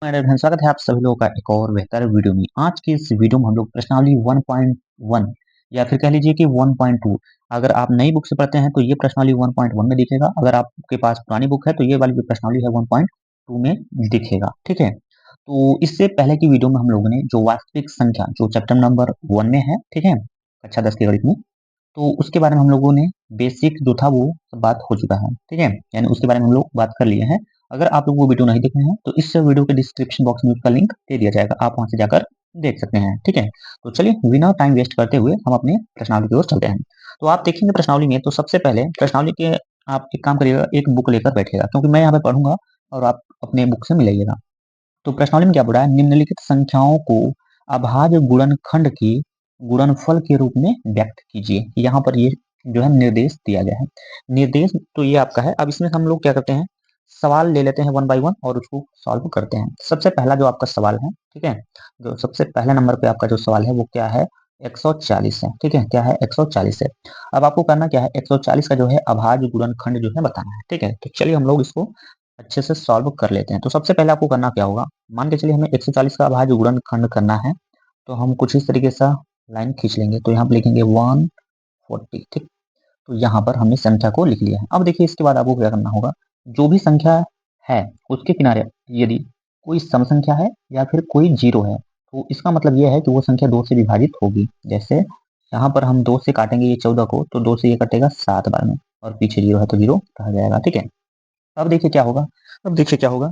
मेरा ध्यान स्वागत है आप सभी लोगों का एक और बेहतर वीडियो में। आज की इस वीडियो में हम लोग प्रश्नावली 1.1 या फिर कह लीजिए कि 1.2, अगर आप नई बुक से पढ़ते हैं तो ये प्रश्नावली 1.1 में दिखेगा, अगर आपके पास पुरानी बुक है तो ये वाली जो प्रश्नावली है 1.2 में दिखेगा। ठीक है, तो इससे पहले की वीडियो में हम लोगों ने जो वास्तविक संख्या जो चैप्टर नंबर 1 में है, ठीक है, कक्षा 10 के गणित में, तो उसके बारे में हम लोगों ने बेसिक जो था वो सब बात हो चुका है। ठीक है, यानी उसके बारे में हम लोग बात कर लिए हैं। अगर आप लोग वो वीडियो नहीं देखे हैं तो इस वीडियो के डिस्क्रिप्शन बॉक्स में उसका लिंक दे दिया जाएगा, आप वहां से जाकर देख सकते हैं। ठीक है, तो चलिए बिना टाइम वेस्ट करते हुए हम अपने प्रश्नावली की ओर चलते हैं। तो आप देखेंगे प्रश्नावली में, तो सबसे पहले प्रश्नावली के आप एक काम करिएगा, एक बुक लेकर बैठिएगा क्योंकि मैं यहाँ पे पढ़ूंगा और आप अपने बुक से मिलाइएगा। तो प्रश्नावली में क्या बोला है, निम्नलिखित संख्याओं को अभाज्य गुणनखंड की गुणनफल के रूप में व्यक्त कीजिए। यहाँ पर ये जो है निर्देश दिया गया है। निर्देश तो ये आपका है। अब इसमें हम लोग क्या करते हैं, सवाल ले लेते हैं वन बाय वन और उसको सॉल्व करते हैं। सबसे पहला जो आपका सवाल है, ठीक है, जो सबसे पहले नंबर पे आपका जो सवाल है वो क्या है, 140 है। ठीक है, क्या है, 140 है। अब आपको करना क्या है, 140 का जो है अभाज्य गुणनखंड जो है बताना है। ठीक है, तो चलिए हम लोग इसको अच्छे से सॉल्व कर लेते हैं। तो सबसे पहले आपको करना क्या होगा, मान के चलिए हमें 140 का अभाज्य गुणनखंड करना है, तो हम कुछ इस तरीके से लाइन खींच लेंगे। तो यहाँ पे लिखेंगे 140। ठीक, तो यहाँ पर हमने संख्या को लिख लिया है। अब देखिए इसके बाद आपको क्या करना होगा, जो भी संख्या है उसके किनारे यदि कोई सम संख्या है या फिर कोई जीरो है तो इसका मतलब यह है कि वो संख्या 2 से विभाजित होगी। जैसे यहाँ पर हम 2 से काटेंगे ये 14 को, तो 2 से ये कटेगा 7 बार में, और पीछे जीरो है तो जीरो रह जाएगा। ठीक है, अब देखिए क्या होगा, अब देखिए क्या होगा,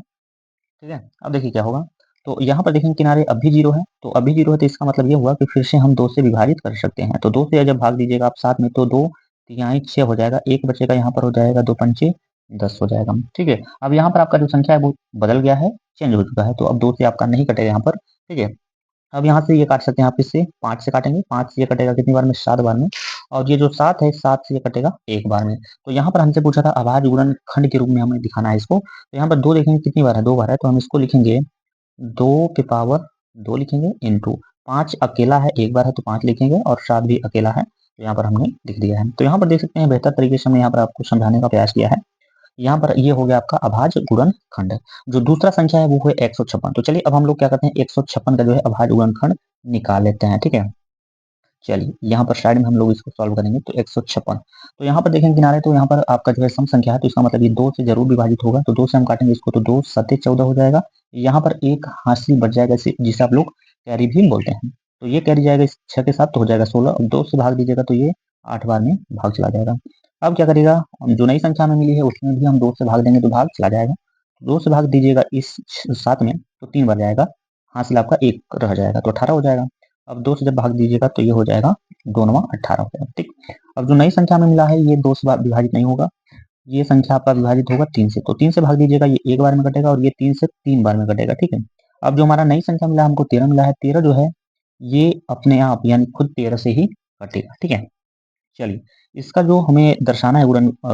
ठीक है, अब देखिए क्या होगा। तो यहाँ पर देखेंगे किनारे अभी जीरो है, तो अभी जीरो है तो इसका मतलब ये हुआ कि फिर से हम 2 से विभाजित कर सकते हैं। तो 2 से जब भाग दीजिएगा आप साथ में, तो 2 तिहाई 6 हो जाएगा, एक बचेगा यहाँ पर, हो जाएगा 2 पंचे 10 हो जाएगा। ठीक है, अब यहाँ पर आपका जो संख्या है वो बदल गया है, चेंज हो चुका है, तो अब 2 से आपका नहीं कटेगा यहाँ पर। ठीक है, अब यहाँ से ये काट सकते हैं आप, इससे 5 से काटेंगे, 5 से ये कटेगा कितनी बार में, 7 बार में, और ये जो 7 है 7 से ये कटेगा एक बार में। तो यहाँ पर हमसे पूछा था अभाज्य गुणनखंड के रूप में हमें दिखाना है इसको। तो यहाँ पर 2 देखेंगे कितनी बार है, 2 बार है, तो हम इसको लिखेंगे 2 के पावर 2 लिखेंगे इंटू 5 अकेला है, एक बार है तो 5 लिखेंगे, और 7 भी अकेला है, तो यहाँ पर हमने लिख दिया है। तो यहाँ पर देख सकते हैं बेहतर तरीके से हमने यहाँ पर आपको समझाने का प्रयास किया है। यहाँ पर ये हो गया आपका अभाज्य गुणनखंड। जो दूसरा संख्या है वो है 156। तो चलिए अब हम लोग क्या करते हैं, 156 का जो है अभाज्य गुणनखंड निकाल लेते हैं। ठीक है, चलिए यहाँ पर साइड में हम लोग इसको सॉल्व करेंगे। तो 156, तो यहाँ पर देखेंगे किनारे, तो यहाँ पर आपका जो है सम संख्या है, तो इसका मतलब ये 2 से जरूर विभाजित होगा, तो 2 से हम काटेंगे इसको, तो 2 सत्ते 14 हो जाएगा। यहाँ पर एक हासिल बच जाएगा, जिसे आप लोग कैरी भी बोलते हैं, तो ये कैरी जाएगा इस 6 के साथ, तो हो जाएगा 16। अब 2 से भाग दीजिएगा तो ये 8 बार में भाग चला जाएगा। अब क्या करेगा, जो नई संख्या हमें मिली है उसमें भी हम 2 से भाग देंगे तो भाग चला जाएगा। 2 से भाग दीजिएगा इस 7 में, तो 3 बार जाएगा, हासिल आपका 1 रह जाएगा, तो 18 हो जाएगा। अब 2 से जब भाग दीजिएगा तो ये हो जाएगा 2 9 18 हो जाएगा। ठीक, अब जो नई संख्या में मिला है ये 2 से विभाजित नहीं होगा, ये संख्या आपका विभाजित होगा 3 से, तो 3 से भाग दीजिएगा, ये एक बार में कटेगा, और ये 3 से 3 बार में कटेगा। ठीक है, अब जो हमारा नई संख्या मिला हमको 13 मिला है, 13 जो है ये अपने आप यानी खुद 13 से ही कटेगा। ठीक है, चलिए इसका जो हमें दर्शाना है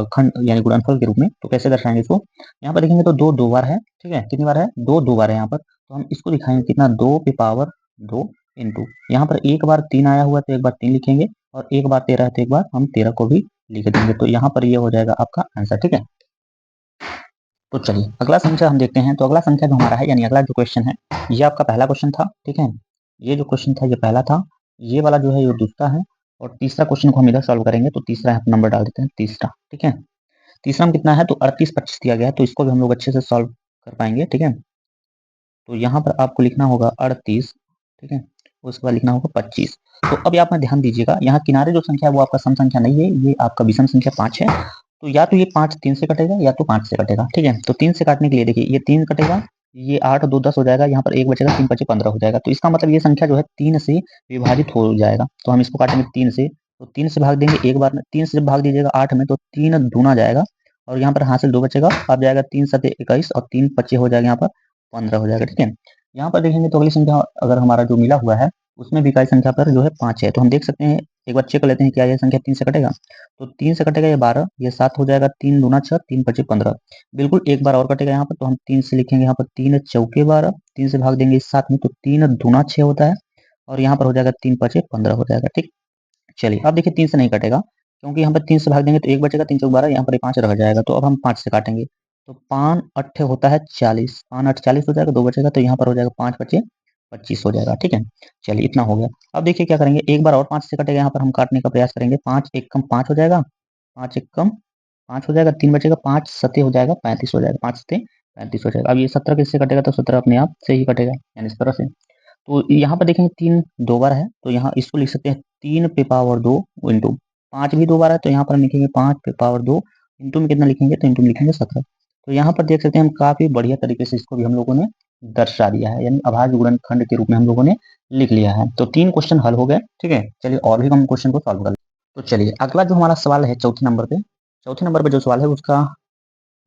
खंड यानी गुणनफल के रूप में, तो कैसे दर्शाएंगे इसको, यहाँ पर देखेंगे तो 2 2 बार है। ठीक है, कितनी बार है, 2 2 बार है यहाँ पर, तो हम इसको दिखाएंगे कितना, 2 पे पावर 2 इंटू, यहाँ पर एक बार 3 आया हुआ तो एक बार 3 लिखेंगे, और एक बार 13 है तो एक बार हम 13 को भी लिख देंगे, तो यहाँ पर ये हो जाएगा आपका आंसर। ठीक है, तो चलिए अगला संख्या हम देखते हैं। तो अगला संख्या जो हमारा है यानी अगला जो क्वेश्चन है, ये आपका पहला क्वेश्चन था। ठीक है, ये जो क्वेश्चन था ये पहला था, ये वाला जो है ये दूसरा है, और तीसरा क्वेश्चन को हम इधर सॉल्व करेंगे। तो तीसरा यहाँ नंबर डाल देते हैं, तीसरा। ठीक है, तीसरा में कितना है, तो 38 25 दिया गया है, तो इसको भी हम लोग अच्छे से सॉल्व कर पाएंगे। ठीक है, तो यहाँ पर आपको लिखना होगा 38। ठीक है, उसके बाद लिखना होगा 25। तो अब आप में ध्यान दीजिएगा, यहाँ किनारे जो संख्या है वो आपका सम संख्या नहीं है, ये आपका विषम संख्या 5 है। तो या तो ये 5 3 से कटेगा या तो 5 से कटेगा। ठीक है, तो 3 से काटने के लिए देखिए ये 3 कटेगा, ये 8 2 10 हो जाएगा, यहाँ पर एक बचेगा, 3 5 15 हो जाएगा, तो इसका मतलब ये संख्या जो है 3 से विभाजित हो जाएगा। तो हम इसको काटेंगे 3 से, तो 3 से भाग देंगे एक बार में, 3 से जब भाग दीजिएगा 8 में, तो 3 दूना जाएगा, और यहाँ पर हासिल 2 बचेगा, अब जाएगा 3 7 21, और 3 25 हो जाएगा, यहाँ पर 15 हो जाएगा। ठीक है, यहाँ पर देखेंगे तो अगली संख्या अगर हमारा जो मिला हुआ है उसमें भी इकाई संख्या पर जो है 5 है, तो हम देख सकते हैं, एक बार चेक कर लेते हैं क्या ये संख्या 3 से कटेगा। तो 3 से कटेगा ये 12, ये 7 हो जाएगा, 3 दूना 6, 3 पचे 15, बिल्कुल एक बार और कटेगा यहाँ पर, तो हम 3 से लिखेंगे, यहाँ पर 3 चौके 12, 3 से भाग देंगे इस 7 में, तो 3 दूना 6 होता है, और यहाँ पर हो जाएगा 3 पचे 15 हो जाएगा। ठीक, चलिए अब देखिए 3 से नहीं कटेगा, क्योंकि यहाँ पर 3 से भाग देंगे तो एक बचेगा, 3 चौक 12, यहाँ पर 5 रह जाएगा, तो अब हम 5 से काटेंगे। तो 5 अट्ठे होता है 40, 5 8 40 हो जाएगा, 2 बचेगा तो यहाँ पर हो जाएगा 5 बचे 25 हो जाएगा। ठीक है, चलिए इतना हो गया। अब देखिए क्या करेंगे, एक बार और 5 से कटेगा, यहाँ पर हम काटने का प्रयास करेंगे। 5 एक कम 5 हो जाएगा, 5 एक कम 5 हो जाएगा, 3 बचेगा, 5 सते हो जाएगा 35 हो जाएगा, 5 सते 35 हो जाएगा। अब ये 17 किससे कटेगा, तो 17 अपने आप से ही कटेगा, यानी इस तरह से। तो यहाँ पर देखेंगे 3 2 बार है, तो यहाँ इसको लिख सकते हैं 3 पे पावर 2 इंटू 5 भी 2 बार है, तो यहाँ पर हम लिखेंगे 5 पे पावर 2 इंटू में कितना लिखेंगे, तो इंटू में लिखेंगे 17। तो यहाँ पर देख सकते हैं हम काफी बढ़िया तरीके से इसको भी हम लोगों ने दर्शा दिया है, यानी अभाज्य गुणनखंड के रूप में हम लोगों ने लिख लिया है। तो 3 क्वेश्चन हल हो गए। ठीक है, चलिए और भी हम क्वेश्चन को सॉल्व कर लेते हैं। तो चलिए अगला जो हमारा सवाल है चौथे नंबर पे, चौथे नंबर पे जो सवाल है उसका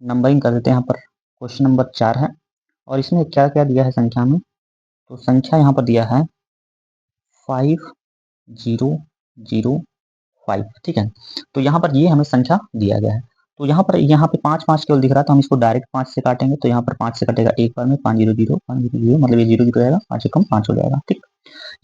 नंबरिंग कर देते हैं। यहाँ पर क्वेश्चन नंबर 4 है और इसमें क्या क्या दिया है संख्या में, तो संख्या यहाँ पर दिया है 5005। ठीक है, तो यहाँ पर ये हमें संख्या दिया गया है। तो यहाँ पे 5 5 केवल दिख रहा है, तो हम इसको डायरेक्ट 5 से काटेंगे, तो यहाँ पर 5 से कटेगा एक बार में, 5 0 0 5 0 0, मतलब ये 0 0 रहेगा, 5 एकम 5 हो जाएगा। ठीक,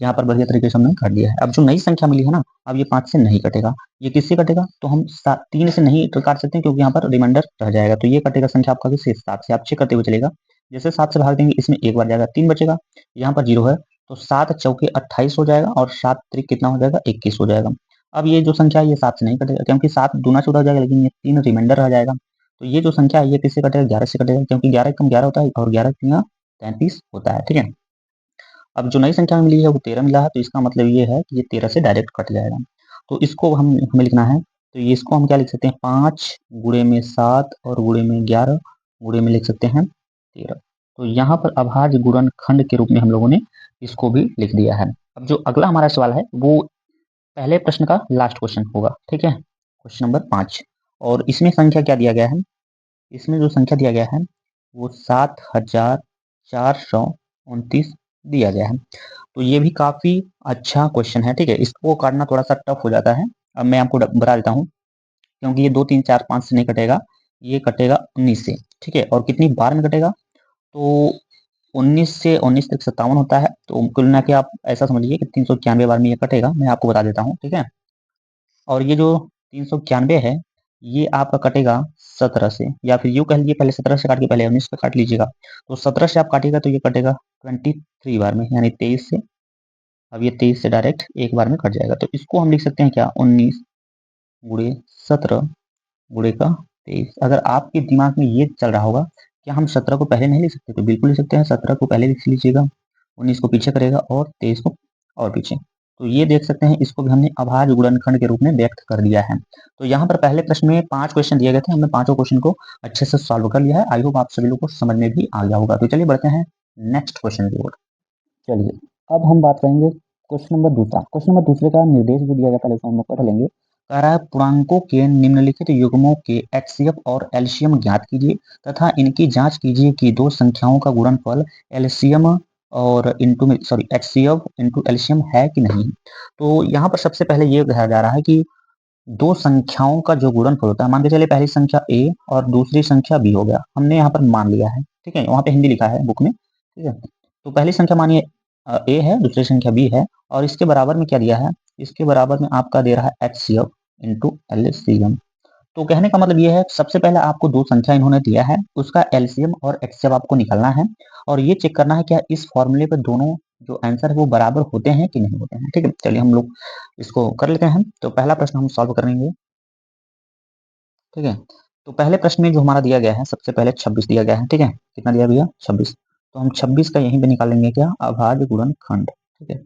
यहाँ पर बढ़िया तरीके से हमने काट दिया है। अब जो नई संख्या मिली है ना, अब ये 5 से नहीं कटेगा, ये किससे कटेगा, तो हम 3 से नहीं काट सकते क्योंकि यहाँ पर रिमाइंडर रह जाएगा, तो ये कटेगा संख्या आपका किससे, 7 से। आप चेक करते हुए चलेगा, जैसे 7 से भाग देंगे इसमें एक बार जाएगा, 3 बचेगा, यहाँ पर 0 है, तो 7 चौके 28 हो जाएगा और 7 त्रिक कितना हो जाएगा, 21 हो जाएगा। अब ये जो संख्या है ये 7 से नहीं कटेगा क्योंकि 7 दूना 14 हो जाएगा, लेकिन ये 3 रिमाइंडर रह जाएगा। तो ये जो संख्या है ये किससे कटेगा, 11 से कटेगा, क्योंकि 11 कम 11 होता है और 11 तिया 33 होता है। ठीक है, अब जो नई संख्या मिली है वो 13 मिला है, तो इसका मतलब ये है कि ये 13 से डायरेक्ट कट जाएगा। तो इसको हमें लिखना है, तो ये इसको हम क्या लिख सकते हैं, 5 गुणे में 7 और गुणे में 11 गुणे में लिख सकते हैं 13। तो यहाँ पर अभाज्य गुणनखंड के रूप में हम लोगों ने इसको भी लिख दिया है। अब जो अगला हमारा सवाल है वो पहले प्रश्न का लास्ट क्वेश्चन होगा। ठीक है, क्वेश्चन नंबर 5, और इसमें संख्या क्या दिया गया है, इसमें जो संख्या दिया गया है वो 7429 दिया गया है। तो ये भी काफी अच्छा क्वेश्चन है। ठीक है, इसको काटना थोड़ा सा टफ हो जाता है। अब मैं आपको बता देता हूँ, क्योंकि ये 2 3 4 5 से नहीं कटेगा, ये कटेगा 19 से। ठीक है, और कितनी बार में कटेगा, तो 19 से 19 तक 57 होता है, तो कुल मिला के आप ऐसा समझिए कि 391 बार में ये कटेगा। मैं आपको बता देता हूँ। ठीक है, और ये जो 391 है ये आपका कटेगा 17 से, या फिर यूँ कह लीजिए पहले 17 से काट के पहले 19 पे काट लीजिएगा। तो 17 से आप काटिएगा तो ये कटेगा 23 बार में, यानी 23 से। अब ये 23 से डायरेक्ट एक बार में कट जाएगा, तो इसको हम लिख सकते हैं क्या, 19 गुणे 17 गुणे का 23। अगर आपके दिमाग में ये चल रहा होगा क्या हम 17 को पहले नहीं लिख सकते, तो बिल्कुल लिख सकते हैं, 17 को पहले लिख लीजिएगा, 19 को पीछे करेगा और 23 को और पीछे। तो ये देख सकते हैं, इसको भी हमने अभाज्य गुणनखंड के रूप में व्यक्त कर दिया है। तो यहाँ पर पहले प्रश्न में 5 क्वेश्चन दिए गए थे, हमने पांचों क्वेश्चन को अच्छे से सॉल्व कर लिया है। आई होप आप सभी लोग को समझ में भी आ गया होगा। तो चलिए बढ़ते हैं नेक्स्ट क्वेश्चन की ओर। चलिए अब हम बात करेंगे क्वेश्चन नंबर दूसरा। क्वेश्चन नंबर दूसरे का निर्देश जो दिया गया पहले उसको हम लोग पढ़ लेंगे। कह रहा है पूर्णांकों के निम्नलिखित युग्मों के एचसीएफ और एलसीएम ज्ञात कीजिए तथा इनकी जांच कीजिए कि दो संख्याओं का गुणनफल एलसीएम और इंटू में सॉरी एचसीएफ इंटू एलसीएम है कि नहीं। तो यहाँ पर सबसे पहले ये कहा जा रहा है कि दो संख्याओं का जो गुणनफल होता है, मान के चलिए पहली संख्या ए और दूसरी संख्या बी हो गया, हमने यहाँ पर मान लिया है। ठीक है, वहां पे हिंदी लिखा है बुक में। ठीक है, तो पहली संख्या मानिए ए है, दूसरी संख्या बी है, और इसके बराबर में क्या दिया है, इसके बराबर में आपका दे रहा है एचसीएफ इंटू एलसीएम। तो कहने का मतलब ये है सबसे पहले आपको दो संख्या इन्होंने दिया है, उसका एलसीएम और एचसीएफ आपको निकालना है और ये चेक करना है क्या इस फॉर्मूले पे दोनों जो आंसर है वो बराबर होते हैं कि नहीं होते हैं। ठीक है, चलिए हम लोग इसको कर लेते हैं। तो पहला प्रश्न हम सॉल्व करेंगे। ठीक है, तो पहले प्रश्न में जो हमारा दिया गया है सबसे पहले 26 दिया गया है। ठीक है, कितना दिया भैया, 26। तो हम 26 का यहीं पे निकालेंगे क्या, अभाज्य गुणनखंड। ठीक है,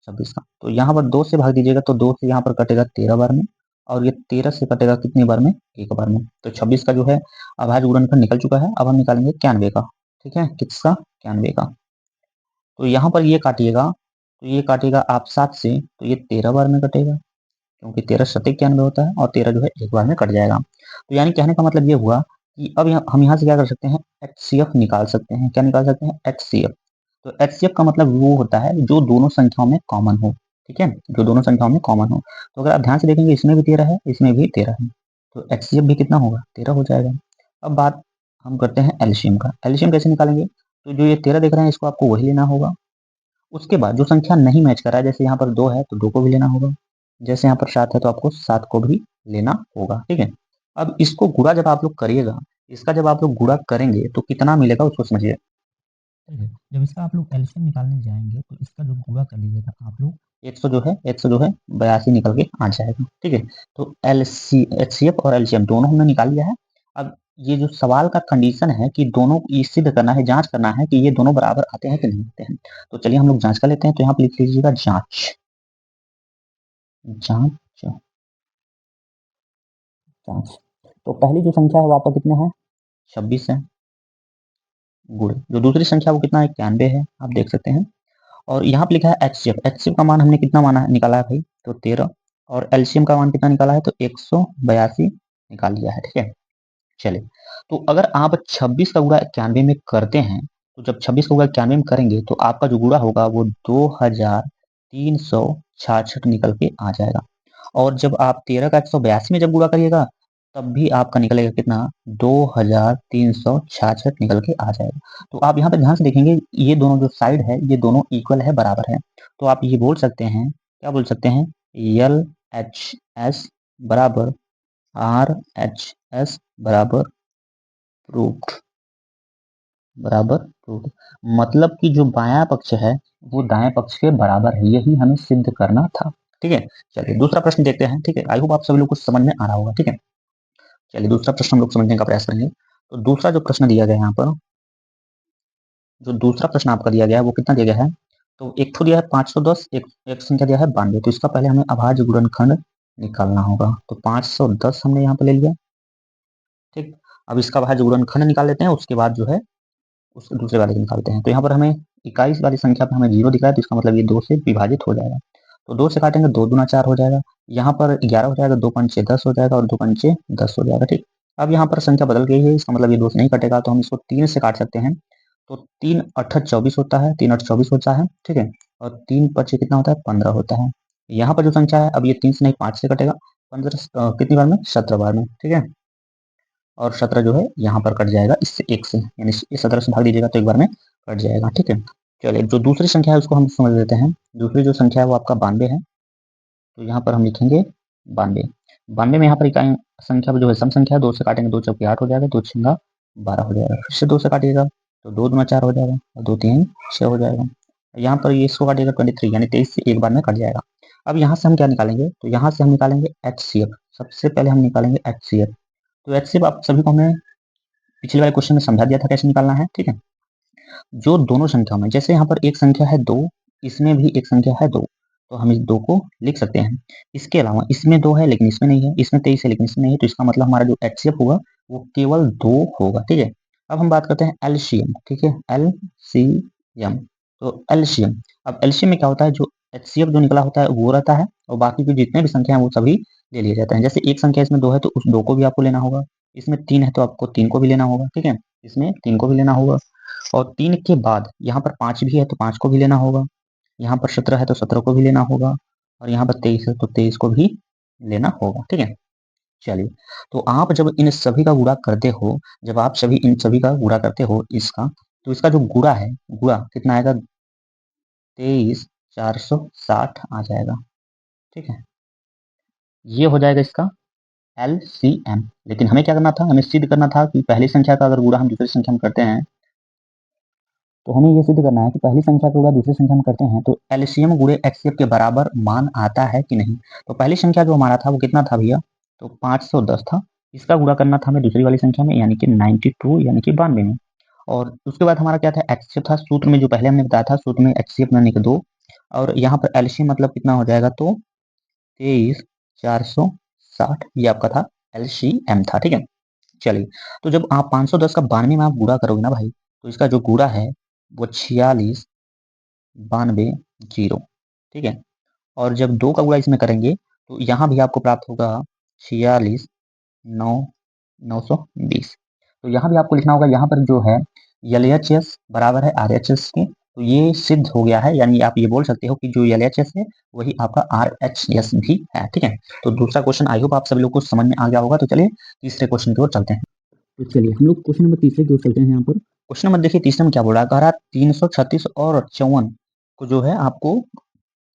26 का, तो यहाँ पर 2 से भाग दीजिएगा तो 2 से यहाँ पर कटेगा 13 बार में, और ये 13 से कटेगा कितनी बार में, एक बार में। तो 26 का जो है अभाज्य गुणनखंड निकल चुका है। अब हम निकालेंगे 91 का। ठीक है, किसका, 91 का। तो यहाँ पर ये काटिएगा, तो ये काटेगा आप 7 से, तो ये 13 बार में कटेगा, क्योंकि 13 सत्ते 91 होता है और 13 जो है एक बार में कट जाएगा। तो यानी कहने का मतलब ये हुआ कि अब हम यहाँ से क्या कर सकते हैं, एचसीएफ निकाल सकते हैं। क्या निकाल सकते हैं, एचसीएफ। तो एचसीएफ का मतलब वो होता है जो दोनों संख्याओं में कॉमन हो। ठीक है, जो दोनों संख्याओं में कॉमन हो। तो अगर आप ध्यान से देखेंगे इसमें भी 13 है, इसमें भी 13 है, तो एचसीएफ भी कितना होगा, 13 हो जाएगा। अब बात हम करते हैं एलसीएम का। एलसीएम कैसे निकालेंगे, तो जो ये 13 देख रहे हैं इसको आपको वही लेना होगा। उसके बाद जो संख्या नहीं मैच कर रहा है, जैसे यहाँ पर 2 है तो 2 को भी लेना होगा, जैसे यहाँ पर 7 है तो आपको 7 को भी लेना होगा। ठीक है, अब इसको गुणा जब आप लोग करिएगा इसका जब आप लोग गुणा करेंगे तो कितना मिलेगा उसको समझिए। ठीक है, जब इसका आप लोग एलसीएम निकालने जाएंगे तो इसका जो गुणा कर लीजिएगा आप लोग 100 जो है 82 निकल के आ जाएगा। ठीक है, तो एचसीएफ और एलसीएम दोनों हमने निकाल लिया है। अब ये जो सवाल का कंडीशन है कि दोनों ये सिद्ध करना है, जांच करना है कि ये दोनों बराबर आते हैं कि नहीं आते हैं। तो चलिए हम लोग जांच कर लेते हैं। तो यहाँ पे लिख लीजिएगा जांच। जांच जांच तो पहली जो संख्या है वो आपका कितना है 26 है, गुण जो दूसरी संख्या वो कितना है 91 है, आप देख सकते हैं। और यहाँ पे लिखा है एचसीएफ। एचसीएफ का मान हमने कितना माना निकाला है भाई, तो 13। और एलसीएम का मान कितना निकाला है, तो 182 निकाल लिया है। ठीक है, चलिए। तो अगर आप 26 का गुणा 91 में करते हैं, तो जब 26 का गुणा 91 में करेंगे तो आपका जो गुणा होगा वो 2366 निकल के आ जाएगा। और जब आप 13 का 182 में जब गुणा करिएगा तब भी आपका निकलेगा कितना, 2366 निकल के आ जाएगा। तो आप यहाँ पे ध्यान से देखेंगे, ये दोनों जो साइड है ये दोनों इक्वल है, बराबर है। तो आप ये बोल सकते हैं, क्या बोल सकते हैं, एल एच एस बराबर आर एच एस बराबर रूट, बराबर रूट। मतलब कि जो बायां पक्ष है वो दाएं पक्ष के बराबर है, यही हमें सिद्ध करना था। ठीक है, चलिए दूसरा प्रश्न देखते हैं। ठीक है, आई होप आप सभी लोग को समझ में आ रहा होगा। ठीक है, चलिए दूसरा प्रश्न हम लोग समझने का प्रयास करेंगे। तो दूसरा जो प्रश्न दिया गया है यहाँ पर, जो दूसरा प्रश्न आपका दिया गया है वो कितना दिया गया है, तो एक तो दिया है 510, एक संख्या दिया है 92। तो इसका पहले हमें अभाज्य गुणनखंड निकालना होगा। तो 510 हमने यहाँ पे ले लिया। ठीक, अब इसका अभाज्य गुणनखंड निकाल लेते हैं, उसके बाद जो है उसके दूसरे वाले को निकालते हैं। तो यहाँ पर हमें 21 वाली संख्या पर हमें 0 दिख रहा है, तो इसका मतलब ये 2 से विभाजित हो जाएगा। तो 2 से काटेंगे, 2 दूना 4 हो जाएगा। यहाँ पर 11 हो जाएगा, 2 पंचे 10 हो जाएगा और 2 पंचे 10 हो जाएगा। ठीक, अब यहाँ पर संख्या बदल गई है, इसका मतलब ये 2 से नहीं कटेगा, तो हम इसको 3 से काट सकते हैं। तो 3 8 24 होता है, 3 8 24 होता है। ठीक है, और 3 पचे कितना होता है, 15 होता है। यहाँ पर जो संख्या है, अब ये 3 से नहीं 5 से कटेगा, 15 कितनी बार में, 17 बार में। ठीक है, और 17 जो है यहाँ पर कट जाएगा इससे 1 से, यानी इस 17 से भाग दीजिएगा तो एक बार में कट जाएगा। ठीक है, चलिए जो दूसरी संख्या है उसको हम समझ लेते हैं। दूसरी जो संख्या है वो आपका 92 है। तो यहाँ पर हम लिखेंगे 92। 92 में यहाँ पर इकाई संख्या जो है सम संख्या है, 2 से काटेंगे 2 चौके 8 हो जाएगा, 2 छंगा 12 हो जाएगा। फिर से 2 से काटिएगा तो 2 दूना 4 हो जाएगा और 2 3 6 हो जाएगा। यहाँ पर ये इसको काटिएगा 23, यानी 23 से एक बार में कट जाएगा। अब यहाँ से हम क्या निकालेंगे, तो यहाँ से हम निकालेंगे एचसीएफ। सबसे पहले हम निकालेंगे एचसीएफ। तो एचसीएफ आप सभी को हमने पिछले वाले क्वेश्चन में समझा दिया था कैसे निकालना है। ठीक है, जो दोनों संख्याओं में, जैसे यहाँ पर एक संख्या है 2, इसमें भी एक संख्या है 2, तो हम इस 2 को लिख सकते हैं। इसके अलावा इसमें 2 है लेकिन इसमें नहीं है, इसमें 23 है लेकिन इसमें नहीं है, तो इसका मतलब हमारा जो एचसीएफ होगा वो केवल 2 होगा। ठीक है, अब हम बात करते हैं एलसीएम। ठीक है, एलसीएम, तो एलसीएम, अब एलसीएम में क्या होता है, जो एचसीएफ जो निकला होता है वो रहता है और बाकी के जितने भी संख्या है वो सभी ले लिए जाते हैं। जैसे एक संख्या इसमें 2 है तो उस 2 को भी आपको लेना होगा, इसमें 3 है तो आपको 3 को भी लेना होगा। ठीक है, इसमें 3 को भी लेना होगा, और 3 के बाद यहाँ पर 5 भी है तो 5 को भी लेना होगा, यहाँ पर 17 है तो 17 को भी लेना होगा, और यहाँ पर 23 है तो 23 को भी लेना होगा। ठीक है, चलिए। तो आप जब इन सभी का गुणा करते हो, जब आप सभी इन सभी का गुणा करते हो इसका, तो इसका जो गुणा है, गुणा कितना आएगा, 23,460 आ जाएगा। ठीक है, ये हो जाएगा इसका एलसीएम। लेकिन हमें क्या करना था, हमें सिद्ध करना था कि पहली संख्या का अगर गुणा हम दूसरी संख्या में करते हैं, तो हमें ये सिद्ध करना है कि पहली संख्या का गुणा दूसरी संख्या में करते हैं तो एलसीएम गुणे एचसीएफ के बराबर मान आता है कि नहीं। तो पहली संख्या जो हमारा था वो कितना था भैया, तो 510 था। इसका गुणा करना था हमें दूसरी वाली संख्या में, यानी कि 92, यानी कि 92 में। और उसके बाद हमारा क्या था, एचसीएफ था। सूत्र में जो पहले हमने बताया था, सूत्र में एचसीएफ यानी कि 2, और यहाँ पर एलसीएम मतलब कितना हो जाएगा, तो 23,460 ये आपका था एलसीएम था। ठीक है, चलिए। तो जब आप 510 का 92 में आप गुणा करोगे ना भाई, तो इसका जो गुणा है वो 46 92 0। ठीक है, और जब 2 का गुणा इसमें करेंगे तो यहाँ भी आपको प्राप्त होगा 46 9 920। तो यहाँ भी आपको लिखना होगा, यहाँ पर जो है एलएचएस बराबर है आरएचएस के, तो ये सिद्ध हो गया है, यानी आप ये बोल सकते हो कि जो एलएचएस है वही आपका आरएचएस भी है। ठीक है, तो दूसरा क्वेश्चन आई होप आप सभी लोग को समझ में आ गया होगा। तो चलिए तीसरे क्वेश्चन की ओर चलते हैं। तो चलिए हम लोग क्वेश्चन नंबर तीसरे की ओर चलते हैं। यहाँ पर क्वेश्चन नंबर देखिए, तीसरे में क्या बोल रहा है, कह रहा 336 और 54 को जो है आपको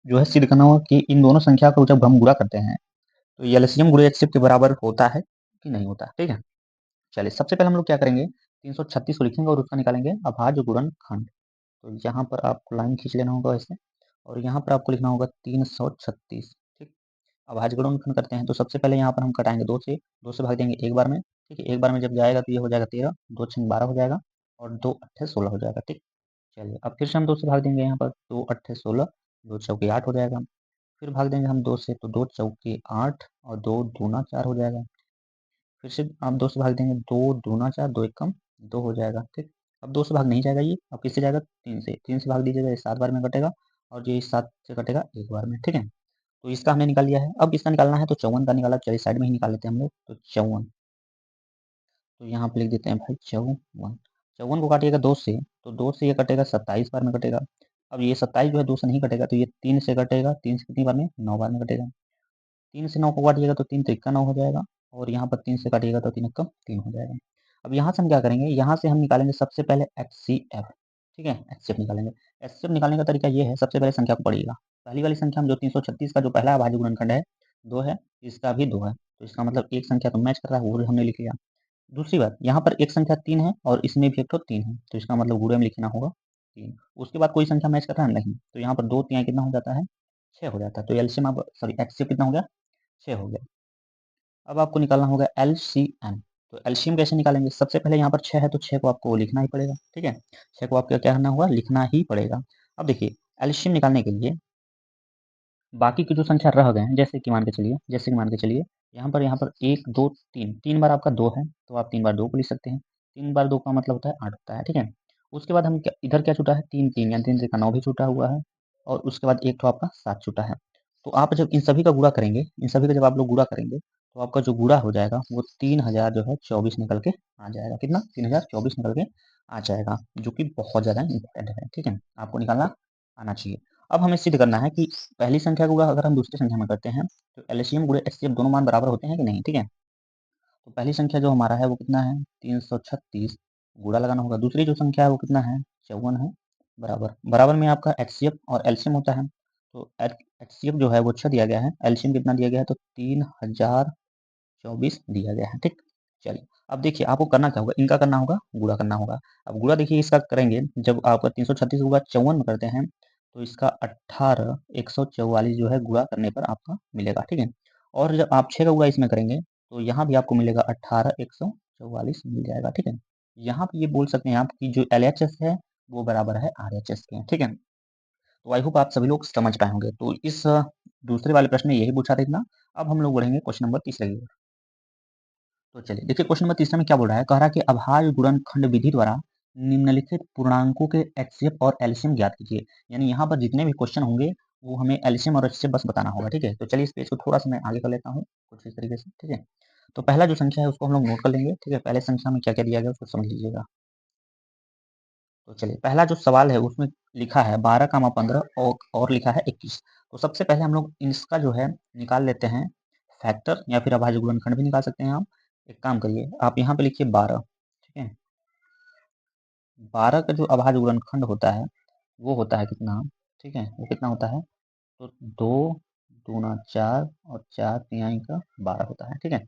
जो है सिद्ध करना होगा कि इन दोनों संख्या को जब हम गुणा करते हैं तो एलसीएम गुणे एचसीएफ के बराबर होता है कि नहीं होता। ठीक है, चलिए सबसे पहले हम लोग क्या करेंगे, 336 को लिखेंगे और उसका निकालेंगे अभाज्य गुणनखंड। तो यहाँ पर आपको लाइन खींच लेना होगा ऐसे, और यहाँ पर आपको लिखना होगा 336। ठीक, अभाज्य गुणनखंड करते हैं तो सबसे पहले यहाँ पर हम कटाएंगे 2 से भाग देंगे एक बार में। ठीक है, एक बार में जब जाएगा तो ये हो जाएगा 13, 2×6 = 12 हो जाएगा, और 2×8 = 16 हो जाएगा। ठीक, चलिए अब फिर से हम 2 से भाग देंगे यहाँ पर, 2×8 = 16, 2×4 = 8 हो जाएगा। फिर भाग देंगे हम 2 से, तो 2×4 = 8 और 2×2 = 4 हो जाएगा। फिर से आप 2 से भाग देंगे, 2×2 = 4, 2×1 = 2 हो जाएगा। ठीक, अब 2 से भाग नहीं जाएगा ये, अब किससे जाएगा, 3 से भाग दीजिएगा, ये 7 बार में कटेगा, और ये 7 से कटेगा एक बार में। ठीक है, तो इसका हमने निकाल लिया है। अब इसका निकालना है तो 54 का निकाला, चलिए साइड में ही निकाल लेते हैं हम लोग। तो 54, तो यहाँ पे लिख देते हैं भाई 54। 54 को काटिएगा 2 से, तो 2 से ये कटेगा 27 बार में कटेगा। अब ये 27 जो है 2 से नहीं कटेगा, तो ये 3 से कटेगा, 3 से कितनी बार में, 9 बार में कटेगा। 3 से 9 को काटिएगा तो 3 त्रिका 9 हो जाएगा, और यहाँ पर 3 से काटिएगा तो 3 एकम 3 हो जाएगा। अब यहाँ से हम क्या करेंगे, यहाँ से हम निकालेंगे सबसे पहले HCF। ठीक है, HCF निकालेंगे। HCF निकालने का तरीका ये है, सबसे पहले संख्या को पढ़िएगा। पहली वाली संख्या हम जो 336 का जो पहला अभाज्य गुणनखंड है 2 है, इसका भी 2 है, तो इसका मतलब एक संख्या तो मैच कर रहा है, वो हमने लिख लिया। दूसरी बात, यहाँ पर एक संख्या 3 है और इसमें भी एक तो 3 है, तो इसका मतलब गुणे में लिखना होगा 3। उसके बाद कोई संख्या मैच कर रहा है नहीं, तो यहाँ पर 2 3 कितना हो जाता है, 6 हो जाता है। तो एलसीएम आप सॉरी HCF कितना हो गया, 6 हो गया। अब आपको निकालना होगा एलसीएम। तो एलसीएम कैसे निकालेंगे, सबसे पहले यहाँ पर 6 है तो 6 को आपको लिखना ही पड़ेगा। ठीक है, 6 को आपको क्या करना होगा, लिखना ही पड़ेगा। अब देखिए एलसीएम निकालने के लिए बाकी की जो संख्या रह गए हैं, जैसे कि मान के चलिए यहाँ पर 1 2 3, 3 बार आपका 2 है, तो आप 3 बार 2 को लिख सकते हैं। 3 बार 2 का मतलब होता है 8 होता है। ठीक है, उसके बाद हम इधर क्या छूटा है, 3 3 यानी 3 का 9 भी छूटा हुआ है, और उसके बाद एक तो आपका 7 छूटा है। तो आप जब इन सभी का गुणा करेंगे, इन सभी का जब आप लोग गुणा करेंगे, तो आपका जो गुणा हो जाएगा वो 3000 जो है 24 निकल के आ जाएगा। कितना, 3024 निकल के आ जाएगा, जो कि बहुत ज़्यादा इंपॉर्टेंट है। ठीक है, आपको निकालना आना चाहिए। अब हमें सिद्ध करना है कि पहली संख्या का गुणा अगर हम दूसरी संख्या में करते हैं तो एलसीएम गुणे एचसीएफ दोनों मान बराबर होते हैं कि नहीं। ठीक है, तो पहली संख्या जो हमारा है वो कितना है, 336, गुणा लगाना होगा। दूसरी जो संख्या है वो कितना है, 54 है, बराबर बराबर में आपका एचसीएफ और एलसीएम होता है। तो एचसीएफ जो है वो 6 दिया गया है, एलसीएम कितना दिया गया है, तो 3024 दिया गया है। ठीक, चलिए अब देखिए आपको करना क्या होगा, इनका करना होगा, गुणा करना होगा। अब गुणा देखिए इसका करेंगे, जब आपका 336 होगा 54 में करते हैं, तो इसका 18 144 जो है गुणा करने पर आपका मिलेगा। ठीक है, और जब आप 6 का गुणा इसमें करेंगे तो यहाँ भी आपको मिलेगा 18 144 मिल जाएगा। ठीक है, यहाँ पे ये बोल सकते हैं आप कि जो LHS है वो बराबर है RHS के। ठीक है, तो आई होप आप सभी लोग समझ पाए होंगे। तो इस दूसरे वाले प्रश्न में यही पूछा था इतना। अब हम लोग बढ़ेंगे क्वेश्चन नंबर तीसरे की ओर। तो चलिए देखिए क्वेश्चन नंबर तीसरा में क्या बोल रहा है, कह रहा है कि अभाज्य गुणनखंड विधि द्वारा निम्नलिखित पूर्णांकों के एचसीएफ और एलसीएम ज्ञात कीजिए। यानी यहाँ पर जितने भी क्वेश्चन होंगे वो हमें एलसीएम और एचसीएफ बस बताना होगा। ठीक है, तो चलिए इस पेज को थोड़ा सा मैं आगे कर लेता हूँ कुछ इस तरीके से। ठीक है, तो पहला जो संख्या है उसको हम लोग नोट कर लेंगे। ठीक है, पहले संख्या में क्या क्या दिया गया उसको समझ लीजिएगा। तो चलिए पहला जो सवाल है उसमें लिखा है 12, 15 और लिखा है 21। तो सबसे पहले हम लोग इसका जो है निकाल लेते हैं फैक्टर, या फिर अभाज्य गुणनखंड भी निकाल सकते हैं आप। एक काम करिए, आप यहाँ पे लिखिए 12। ठीक है, 12 का जो अभाज्य गुणनखंड होता है वो होता है कितना, ठीक है, वो कितना होता है, तो 2 दूना 4 और 4 तिहाई का 12 होता है। ठीक है,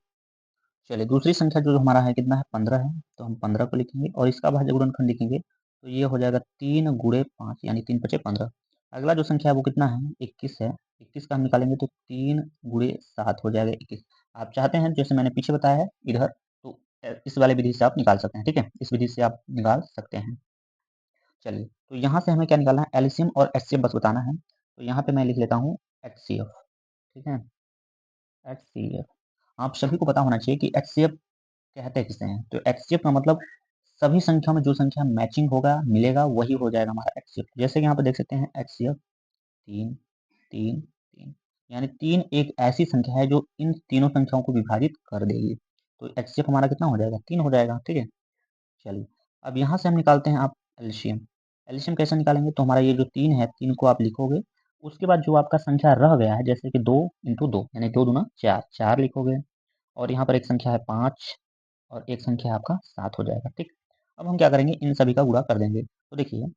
चलिए दूसरी संख्या जो हमारा है कितना है, 15 है, तो हम 15 को लिखेंगे और इसका भाज्य गुणनखंड लिखेंगे, तो ये हो जाएगा 3 × 5 यानी 3×5 = 15। अगला जो संख्या है वो कितना है, 21 है, 21 का हम निकालेंगे तो 3 × 7 हो जाएगा 21। आप चाहते हैं जैसे मैंने पीछे बताया है इधर, तो इस वाले विधि से आप निकाल सकते हैं। ठीक है, इस विधि से आप निकाल सकते हैं। चलिए तो यहाँ से हमें क्या निकालना है, एलसीएम और एचसीएफ बस बताना है। तो यहाँ पे मैं लिख लेता हूँ HCF। ठीक है, HCF आप सभी को पता होना चाहिए कि HCF कहते किसे हैं। तो HCF का मतलब सभी संख्या में जो संख्या मैचिंग होगा मिलेगा वही हो जाएगा हमारा HCF। जैसे कि यहाँ पे देख सकते हैं HCF 3 3 3, यानी 3 एक ऐसी संख्या है जो इन तीनों संख्याओं को विभाजित कर देगी। तो HCF हमारा कितना हो जाएगा, 3 हो जाएगा। ठीक है, चलिए अब यहाँ से हम निकालते हैं आप एलसीएम। एलसीएम कैसे निकालेंगे, तो हमारा ये जो 3 है 3 को आप लिखोगे, उसके बाद जो आपका संख्या रह गया है जैसे कि 2 × 2 यानी 2 दूना 4, 4 लिखोगे, और यहाँ पर एक संख्या है 5 और एक संख्या आपका 7 हो जाएगा। ठीक, अब हम क्या करेंगे, इन सभी का गुणा कर देंगे। तो देखिए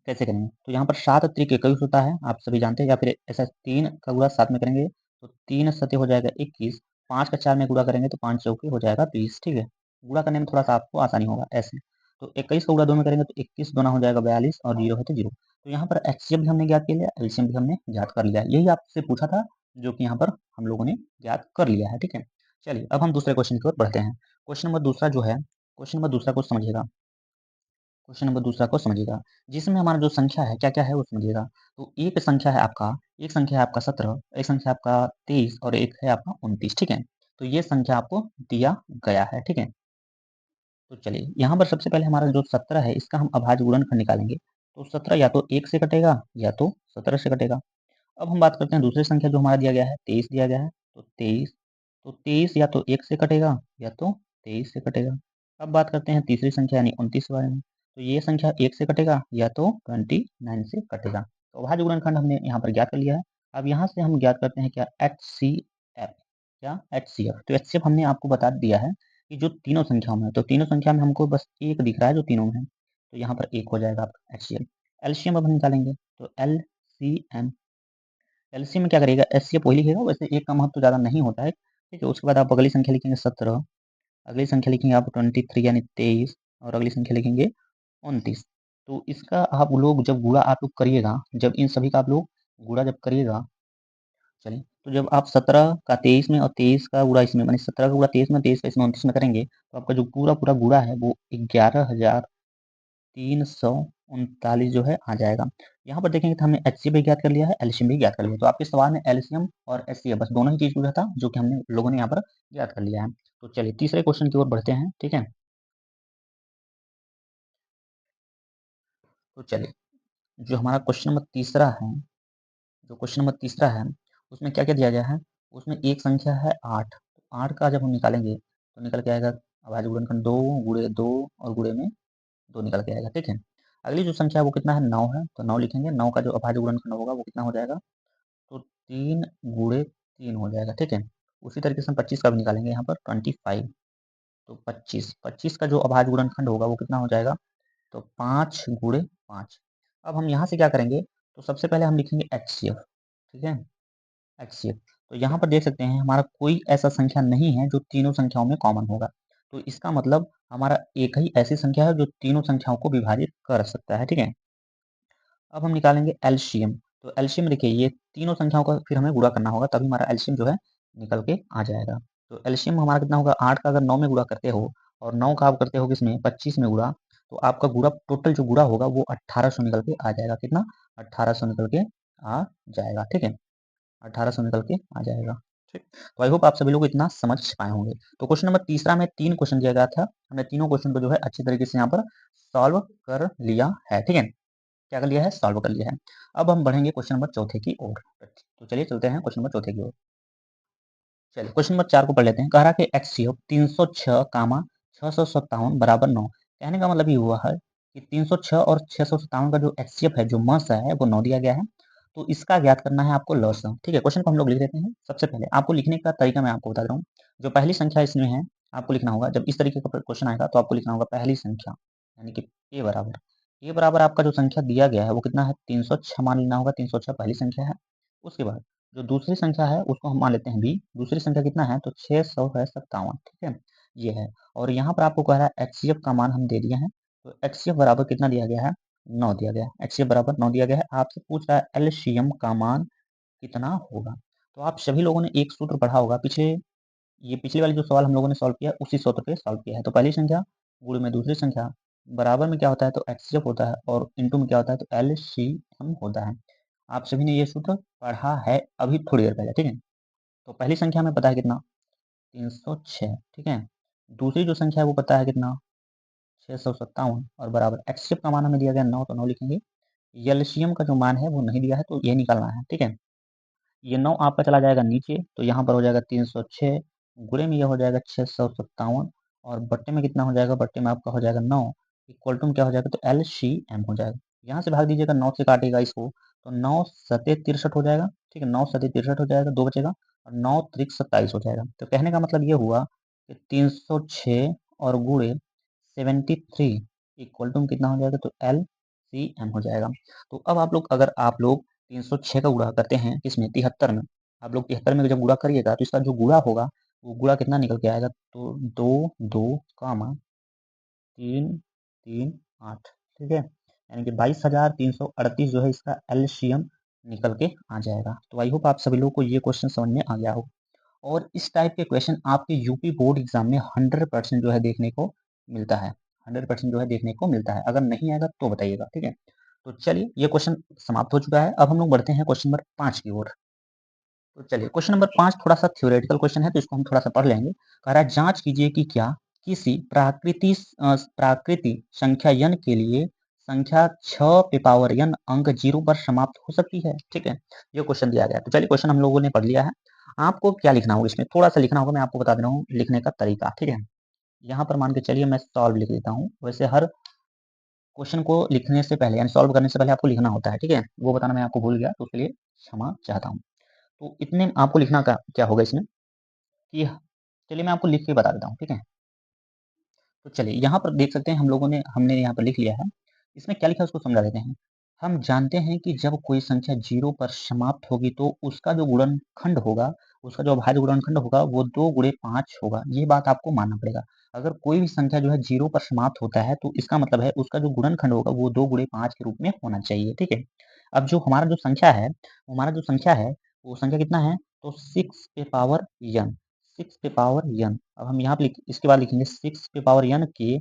कैसे करेंगे, तो यहाँ पर 7 त्रिक 21 होता है, आप सभी जानते हैं, या फिर ऐसा 3 का गुणा 7 में करेंगे तो 3 सते हो जाएगा 21, 5 का 4 में गुणा करेंगे तो 5 चौके हो जाएगा 20। ठीक है, गुणा करने में थोड़ा-सा आपको आसानी होगा ऐसे। तो 21 का गुणा 2 में करेंगे तो 21 दूना हो जाएगा 42 और 0 है तो 0। तो यहाँ पर एचसीएफ भी हमने ज्ञात कर लिया, एलसीएम भी हमने ज्ञात कर लिया है। यही आपसे पूछा था जो कि यहाँ पर हम लोगों ने ज्ञात कर लिया है, ठीक है। चलिए अब हम दूसरे क्वेश्चन की ओर बढ़ते हैं। क्वेश्चन नंबर दूसरा जो है, क्वेश्चन नंबर दूसरा को समझिएगा। क्वेश्चन नंबर दूसरा को समझिएगा, जिसमें हमारा जो संख्या है क्या-क्या है वो समझिएगा। तो एक संख्या है आपका 17, एक संख्या है आपका 23 और एक है आपका 29, ठीक है। तो ये संख्या आपको दिया गया है, ठीक है। तो चलिए यहाँ पर सबसे पहले हमारा जो 17 है इसका हम अभाज्य गुणनखंड निकालेंगे। तो 17 या तो 1 से कटेगा या तो 17 से कटेगा। अब हम बात करते हैं दूसरी संख्या जो हमारा दिया गया है, 23 दिया गया है। तो 23 या तो 1 से कटेगा या तो 23 से कटेगा। अब बात करते हैं तीसरी संख्या यानी 29 के बारे में। तो ये संख्या 1 से कटेगा या तो 29 से कटेगा। तो अभाज्य गुणनखंड हमने यहाँ पर ज्ञात कर लिया है। अब यहाँ से हम ज्ञात करते हैं क्या एचसीएफ, क्या एचसीएफ। तो एचसीएफ हमने आपको बता दिया है कि जो तीनों संख्याओं में है, तो तीनों संख्या में हमको बस एक दिख रहा है जो तीनों में है। तो यहाँ पर एक हो जाएगा आपका एचसीएफ। एलसीएम अब हम निकालेंगे तो एलसीएम में क्या करिएगा, एचसीएफ वही लिखिएगा, वैसे एक का महत्व तो ज़्यादा नहीं होता है, ठीक है। उसके बाद आप अगली संख्या लिखेंगे 17, अगली संख्या लिखेंगे आप 23 यानी 23 और अगली संख्या लिखेंगे 29। तो इसका आप लोग जब गुणा आप लोग करिएगा, जब इन सभी का आप लोग गुणा जब करिएगा, चलिए, तो जब आप 17 का 23 में और 23 का गुणा इसमें, माने 17 का गुणा 23 में, 23 का इसमें 29 में करेंगे, तो आपका जो पूरा गुणा है वो 11,339 जो है आ जाएगा। यहाँ पर देखेंगे तो हमने एचसीएफ भी ज्ञात कर लिया है, एलसीएम भी ज्ञात कर लिया है। तो आपके सवाल में एलसीएम और एचसीएफ बस दोनों ही चीज़ पूछा था जो कि हमने लोगों ने यहाँ पर ज्ञात कर लिया है। तो चलिए तीसरे क्वेश्चन की ओर बढ़ते हैं, ठीक है। तो चलिए जो हमारा क्वेश्चन नंबर तीसरा है, जो क्वेश्चन नंबर तीसरा है उसमें क्या-क्या दिया गया है, उसमें एक संख्या है 8। 8 का जब हम निकालेंगे तो निकल के आएगा अभाज्य गुणनखंड 2 गुणे 2 और गुणे में 2 निकल के आएगा, ठीक है। अगली जो संख्या है वो कितना है, 9 है, तो 9 लिखेंगे। 9 का जो अभाज्य गुणनखंड होगा वो कितना हो जाएगा, तो 3 गुणे 3 हो जाएगा, ठीक है। उसी तरीके से हम 25 का भी निकालेंगे यहाँ पर 25। तो 25 का जो अभाज्य गुणनखंड होगा वो कितना हो जाएगा, तो 5 गुणे 5। अब हम यहाँ से क्या करेंगे, तो सबसे पहले हम लिखेंगे एचसीएफ, ठीक है, एचसीएफ। तो यहाँ पर देख सकते हैं हमारा कोई ऐसा संख्या नहीं है जो तीनों संख्याओं में कॉमन होगा। तो इसका मतलब हमारा एक ही ऐसी संख्या है जो तीनों संख्याओं को विभाजित कर सकता है, ठीक है। अब हम निकालेंगे एलसीएम। तो एलसीएम देखिए ये तीनों संख्याओं का फिर हमें गुणा करना होगा, तभी हमारा एलसीएम जो है निकल के आ जाएगा। तो एलसीएम हमारा कितना होगा, 8 का अगर 9 में गुणा करते हो और 9 का आप करते हो किसमें, 25 में गुणा, तो आपका गुणा टोटल जो गुणा होगा वो 1800 निकल के आ जाएगा। कितना, 1800 निकल के आ जाएगा, ठीक है। 1800 निकल के आ जाएगा, ठीक। तो आई होप आप सभी लोग इतना समझ पाए होंगे। तो क्वेश्चन नंबर तीसरा में 3 क्वेश्चन दिया गया था, हमने तीनों क्वेश्चन को जो है अच्छी तरीके से यहाँ पर सॉल्व कर लिया है, ठीक है। क्या कर लिया है, सॉल्व कर लिया है। अब हम बढ़ेंगे क्वेश्चन नंबर चौथे की ओर। तो चलिए चलते हैं क्वेश्चन नंबर चौथे की ओर। चलिए क्वेश्चन नंबर 4 को पढ़ लेते हैं। कह रहा है कि एक्ससीएफ 306 कामा 657 बराबर 9। कहने का मतलब ये हुआ है कि 306 और 657 का जो एक्ससीएफ है, जो मस है वो 9 दिया गया है। तो इसका ज्ञात करना है आपको लॉसा, ठीक है। क्वेश्चन को हम लोग लिख देते हैं। सबसे पहले आपको लिखने का तरीका मैं आपको बता रहा हूँ। जो पहली संख्या इसमें है आपको लिखना होगा, जब इस तरीके का क्वेश्चन आएगा तो आपको लिखना होगा पहली संख्या यानी कि ए बराबर आपका जो संख्या दिया गया है वो कितना है, 306 मान लेना होगा। 306 पहली संख्या है। उसके बाद जो दूसरी संख्या है उसको हम मान लेते हैं बी। दूसरी संख्या कितना है, तो 657, ठीक है, ये है। और यहाँ पर आपको कह रहा है एचसीएफ का मान हम दे दिए हैं। तो एचसीएफ बराबर कितना दिया गया है, 9 दिया गया है। एचसीएफ बराबर 9 दिया गया है। आपसे पूछ रहा है एलसीएम का मान कितना होगा। तो आप सभी लोगों ने एक सूत्र पढ़ा होगा पिछले, ये पिछले वाले जो सवाल हम लोगों ने सॉल्व किया उसी सूत्र पे सॉल्व किया है। तो पहली संख्या गुण में दूसरी संख्या बराबर में क्या होता है, तो एचसीएफ होता है, और इनटू में क्या होता है, तो एलसीएम होता है। आप सभी ने ये सूत्र पढ़ा है अभी थोड़ी देर पहले, ठीक है। तो पहली संख्या हमें पता है कितना, 306, ठीक है। दूसरी जो संख्या है वो पता है कितना, 657, और बराबर एचसीएफ का मान हमें दिया गया 9, तो 9 लिखेंगे। एलसीएम का जो मान है वो नहीं दिया है, तो ये निकालना है, ठीक है। ये 9 आपका चला जाएगा नीचे, तो यहाँ पर हो जाएगा 306, गुणे में ये हो जाएगा 657, और बट्टे में कितना हो जाएगा, बट्टे में आपका हो जाएगा 9, इक्वल टू में क्या हो जाएगा, तो एलसीएम हो जाएगा। यहाँ से भाग दीजिएगा, 9 से काटेगा इसको, तो 9 सते 63 हो जाएगा, ठीक है। 9 सते 63 हो जाएगा, 2 बचेगा, और 9 त्रिक 27 हो जाएगा। तो कहने का मतलब ये हुआ कि 306 और गुणे 73 इक्वल टू कितना हो जाएगा, तो एलसीएम हो जाएगा। तो अब आप लोग, अगर आप लोग 306 का गुणा करते हैं किसमें, 73 में, आप लोग 73 में जब गुणा करिएगा तो इसका जो गुणा होगा वो गुणा कितना निकल के आएगा, तो 2 2 कामा 3 3 8, ठीक है, यानी कि 22,338 जो है इसका एलसीएम निकल के आ जाएगा। तो आई होप आप सभी लोगों को ये क्वेश्चन समझ में आ गया हो। और इस टाइप के क्वेश्चन आपके यूपी बोर्ड एग्जाम में 100% जो है देखने को मिलता है, 100% जो है देखने को मिलता है। अगर नहीं आएगा तो बताइएगा, ठीक है। तो चलिए ये क्वेश्चन समाप्त हो चुका है। अब हम लोग बढ़ते हैं क्वेश्चन नंबर 5 की ओर। तो चलिए क्वेश्चन नंबर 5 थोड़ा सा थ्योरेटिकल क्वेश्चन है, तो इसको हम थोड़ा सा पढ़ लेंगे। कह रहा है जांच कीजिए कि क्या किसी प्राकृति संख्या n के लिए संख्या 6 पे पावर n अंक 0 पर समाप्त हो सकती है, ठीक है। ये क्वेश्चन दिया गया है। तो चलिए क्वेश्चन हम लोगों ने पढ़ लिया है। आपको क्या लिखना होगा, इसमें थोड़ा सा लिखना होगा, मैं आपको बता दे रहा हूँ लिखने का तरीका, ठीक है। यहाँ पर मान के चलिए मैं सॉल्व लिख देता हूँ। वैसे हर क्वेश्चन को लिखने से पहले यानी सॉल्व करने से पहले आपको लिखना होता है, ठीक है। वो बताना मैं आपको भूल गया, तो उसके लिए क्षमा चाहता हूँ। तो इतने में आपको लिखना का क्या होगा इसमें कि चलिए मैं आपको लिख के बता देता हूँ, ठीक है। तो चलिए यहाँ पर देख सकते हैं हमने यहाँ पर लिख लिया है। इसमें क्या लिखा है उसको समझा देते हैं। हम जानते हैं कि जब कोई संख्या 0 पर समाप्त होगी तो उसका जो गुणनखंड होगा, उसका जो अभाज्य गुणनखंड होगा वो 2 गुणे 5 होगा। ये बात आपको मानना पड़ेगा। अगर कोई भी संख्या जो है 0 पर समाप्त होता है तो इसका मतलब है उसका जो गुणनखंड होगा वो 2 गुणे 5 के रूप में होना चाहिए, ठीक है। अब जो हमारा जो संख्या है, वो संख्या कितना है, तो 6 पे पावर n, 6 पे पावर n। अब हम यहाँ पे इसके बाद लिखेंगे 6 पे पावर n के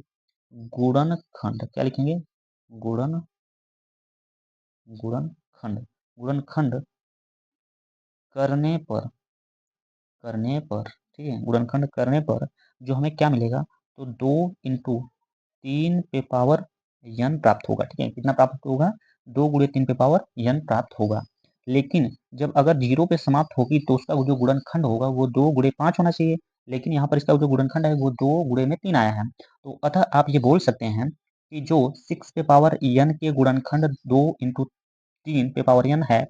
गुणनखंड, क्या लिखेंगे, गुणन गुणनखंड, गुणनखंड करने पर, ठीक है, गुणनखंड करने पर जो हमें क्या मिलेगा, तो 2 इंटू 3 पे पावर n प्राप्त होगा, ठीक है। कितना प्राप्त होगा, 2 गुणे 3 पे पावर n प्राप्त होगा। लेकिन जब अगर 0 पे समाप्त होगी तो उसका जो गुणनखंड होगा वो 2 गुणे 5 होना चाहिए। लेकिन यहाँ पर इसका जो गुणनखंड है वो 2 गुणे में 3 आया है। तो अतः आप ये बोल सकते हैं कि जो 6 पे पावर n के गुणनखंड 2 इंटू 3 पे पावर n है